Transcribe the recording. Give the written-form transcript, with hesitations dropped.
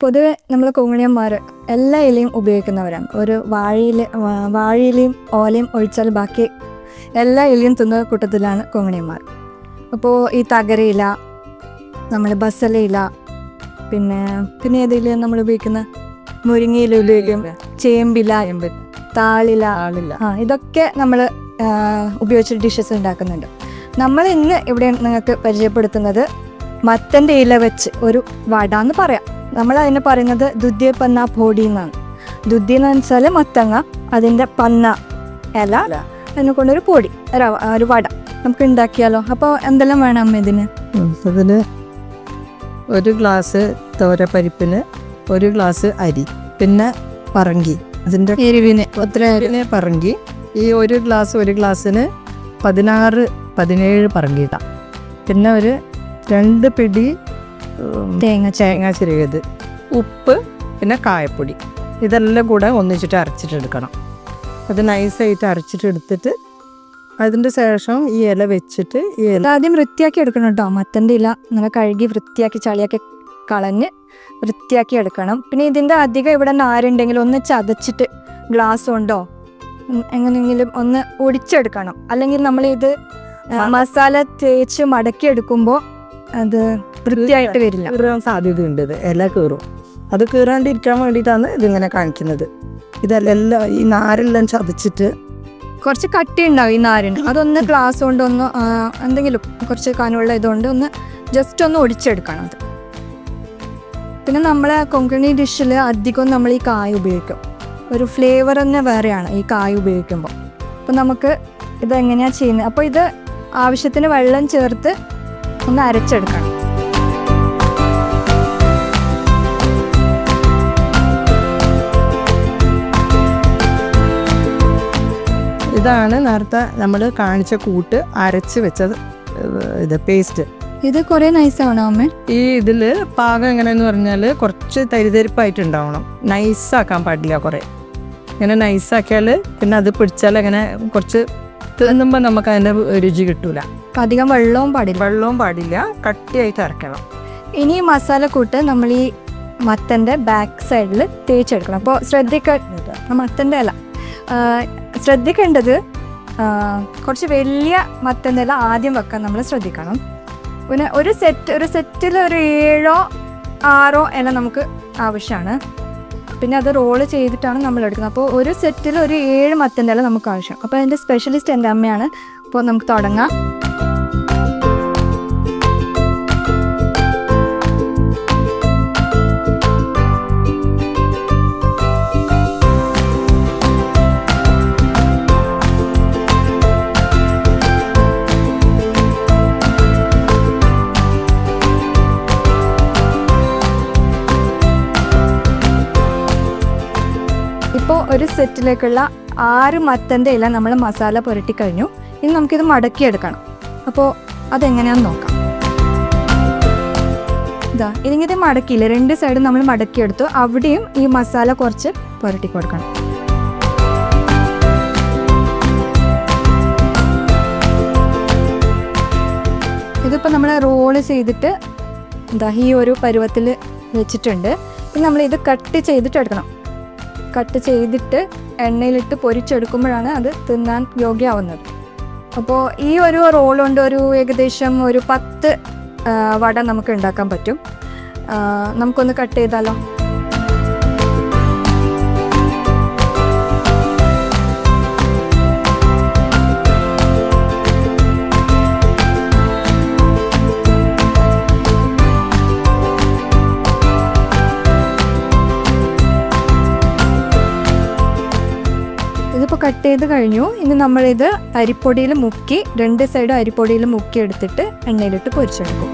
പൊതുവെ നമ്മൾ കൊങ്ങിണിയന്മാർ എല്ലാ ഇലയും ഉപയോഗിക്കുന്നവരാണ്. ഒരു വാഴയിലയും ഓലയും ഒഴിച്ചാൽ ബാക്കി എല്ലാ ഇലയും തിന്ന കൂട്ടത്തിലാണ് കൊങ്ങിണിയന്മാർ. അപ്പോൾ ഈ തകരയില, നമ്മൾ ബസലയില, പിന്നെ ഏതില നമ്മൾ ഉപയോഗിക്കുന്ന മുരിങ്ങയില ഉപയോഗിക്കും, ചേമ്പില, താളില, ഇതൊക്കെ നമ്മൾ ഉപയോഗിച്ച് ഡിഷസ് ഉണ്ടാക്കുന്നുണ്ട്. നമ്മൾ ഇന്ന് ഇവിടെ നിങ്ങൾക്ക് പരിചയപ്പെടുത്തുന്നത് മത്തൻ്റെ ഇല വെച്ച് ഒരു വട എന്ന് പറയാം. നമ്മൾ അതിനെ പറയുന്നത് ദുദ്യ പന്ന പൊടി എന്നാണ്. ദുദ്യ എന്ന് വെച്ചാൽ മത്തങ്ങ, അതിൻ്റെ പന്ന ഇല, അതിനെ കൊണ്ടൊരു പൊടി, ഒരു വട നമുക്ക് ഉണ്ടാക്കിയാലോ. അപ്പോൾ എന്തെല്ലാം വേണം അമ്മ ഇതിന്? അതിന് 1 ഗ്ലാസ് തോരപ്പരിപ്പിന് 1 ഗ്ലാസ് അരി, പിന്നെ പറങ്കി, അതിൻ്റെ എരിവിന് പറങ്കി. ഈ 1 ഗ്ലാസ്സിന് 16-17 പറങ്കി ഇടാം. പിന്നെ ഒരു 2 പിടി തേങ്ങ ചിരകിയത്, ഉപ്പ്, പിന്നെ കായപ്പൊടി, ഇതെല്ലാം കൂടെ ഒന്നിച്ചിട്ട് അരച്ചിട്ടെടുക്കണം. അത് നൈസായിട്ട് അരച്ചിട്ടെടുത്തിട്ട് അതിൻ്റെ ശേഷം ഈ ഇല വെച്ചിട്ട് ഈ ഇല ആദ്യം വൃത്തിയാക്കി എടുക്കണം കേട്ടോ. മത്തൻ്റെ ഇല നമ്മൾ കഴുകി വൃത്തിയാക്കി ചളിയൊക്കെ കളഞ്ഞ് വൃത്തിയാക്കി എടുക്കണം. പിന്നെ ഇതിൻ്റെ അധികം ഇവിടെ നാരുണ്ടെങ്കിൽ ഒന്ന് ചതച്ചിട്ട് ഗ്ലാസ് കൊണ്ടോ എങ്ങനെയെങ്കിലും ഒന്ന് ഒടിച്ചെടുക്കണം. അല്ലെങ്കിൽ നമ്മളിത് മസാല തേച്ച് മടക്കി എടുക്കുമ്പോൾ അത് വൃത്തിയായിട്ട് വരില്ല, കീറാൻ സാധ്യതയുണ്ട്. ഇത് ഇല കീറും. അത് കീറാണ്ടിരിക്കാൻ വേണ്ടിയിട്ടാണ് ഇതിങ്ങനെ കാണിക്കുന്നത്. ഇതെല്ലാം ഈ നാരെല്ലാം ചതച്ചിട്ട് കുറച്ച് കട്ടി ഉണ്ടാവും ഈ നാരിന്. അതൊന്ന് ഗ്ലാസ് കൊണ്ട് ഒന്ന് എന്തെങ്കിലും കുറച്ച് കനമുള്ള ഇതുകൊണ്ട് ഒന്ന് ജസ്റ്റ് ഒന്ന് ഒടിച്ചെടുക്കണം അത്. പിന്നെ നമ്മളെ കൊങ്കണി ഡിഷിൽ അധികം നമ്മൾ ഈ കായ ഉപയോഗിക്കും. ഒരു ഫ്ലേവർ തന്നെ വേറെയാണ് ഈ കായ ഉപയോഗിക്കുമ്പോൾ. അപ്പം നമുക്ക് ഇതെങ്ങനെയാണ് ചെയ്യുന്നത്? അപ്പോൾ ഇത് ആവശ്യത്തിന് വെള്ളം ചേർത്ത് ഒന്ന് അരച്ചെടുക്കണം. ഇതാണ് നേരത്തെ നമ്മൾ കാണിച്ച കൂട്ട് അരച്ച് വെച്ചത്, ഇത് പേസ്റ്റ്. ഇത് കുറേ നൈസാണോ അമ്മ? ഈ ഇതിൽ പാകം എങ്ങനെയെന്ന് പറഞ്ഞാൽ കുറച്ച് തരിതരിപ്പായിട്ടുണ്ടാവണം. നൈസാക്കാൻ പാടില്ല. കുറേ ഇങ്ങനെ നൈസാക്കിയാൽ പിന്നെ അത് പിടിച്ചാൽ അങ്ങനെ കുറച്ച് തിന്നുമ്പോൾ നമുക്ക് അതിൻ്റെ രുചി കിട്ടൂല. അധികം വെള്ളവും പാടില്ല, കട്ടിയായിട്ട് അരക്കണം. ഇനി മസാലക്കൂട്ട് നമ്മൾ ഈ മത്തൻ്റെ ബാക്ക് സൈഡിൽ തേച്ചെടുക്കണം. അപ്പോൾ മത്തൻ്റെ ഇല ശ്രദ്ധിക്കേണ്ടത് കുറച്ച് വലിയ മത്തൻ്റെ ഇല ആദ്യം വെക്കാൻ നമ്മൾ ശ്രദ്ധിക്കണം. പിന്നെ ഒരു സെറ്റിൽ ഒരു 7-6 ഇല നമുക്ക് ആവശ്യമാണ്. പിന്നെ അത് റോള് ചെയ്തിട്ടാണ് നമ്മൾ എടുക്കുന്നത്. അപ്പോൾ ഒരു സെറ്റിൽ ഒരു 7 മത്തൻ്റെ ഇല നമുക്ക് ആവശ്യം. അപ്പോൾ അതിൻ്റെ സ്പെഷ്യലിസ്റ്റ് എൻ്റെ അമ്മയാണ്. അപ്പോൾ നമുക്ക് തുടങ്ങാം. ഇപ്പോൾ ഒരു സെറ്റിലേക്കുള്ള 6 മത്തൻ്റെ ഇല നമ്മൾ മസാല പുരട്ടി കഴിഞ്ഞു. ഇനി നമുക്കിത് മടക്കിയെടുക്കണം. അപ്പോൾ അതെങ്ങനെയാണെന്ന് നോക്കാം. ഇല്ലെങ്കിൽ ഇത് മടക്കിയില്ല, 2 സൈഡും നമ്മൾ മടക്കിയെടുത്തു. അവിടെയും ഈ മസാല കുറച്ച് പുരട്ടി കൊടുക്കണം. ഇതിപ്പോൾ നമ്മൾ റോള് ചെയ്തിട്ട് ഈ ഒരു പരുവത്തിൽ വെച്ചിട്ടുണ്ട്. ഇനി നമ്മളിത് കട്ട് ചെയ്തിട്ട് എടുക്കണം. കട്ട് ചെയ്തിട്ട് എണ്ണയിലിട്ട് പൊരിച്ചെടുക്കുമ്പോഴാണ് അത് തിന്നാൻ യോഗ്യമാവുന്നത്. അപ്പോൾ ഈ ഒരു റോൾ കൊണ്ട് ഏകദേശം ഒരു 10 വട നമുക്ക് ഉണ്ടാക്കാൻ പറ്റും. നമുക്കൊന്ന് കട്ട് ചെയ്താലോ? ഇതിപ്പോൾ കട്ട് ചെയ്ത് കഴിഞ്ഞു. ഇനി നമ്മളിത് അരിപ്പൊടിയിൽ മുക്കി 2 സൈഡും അരിപ്പൊടിയിൽ മുക്കി എടുത്തിട്ട് എണ്ണയിലിട്ട് പൊരിച്ചെടുക്കും.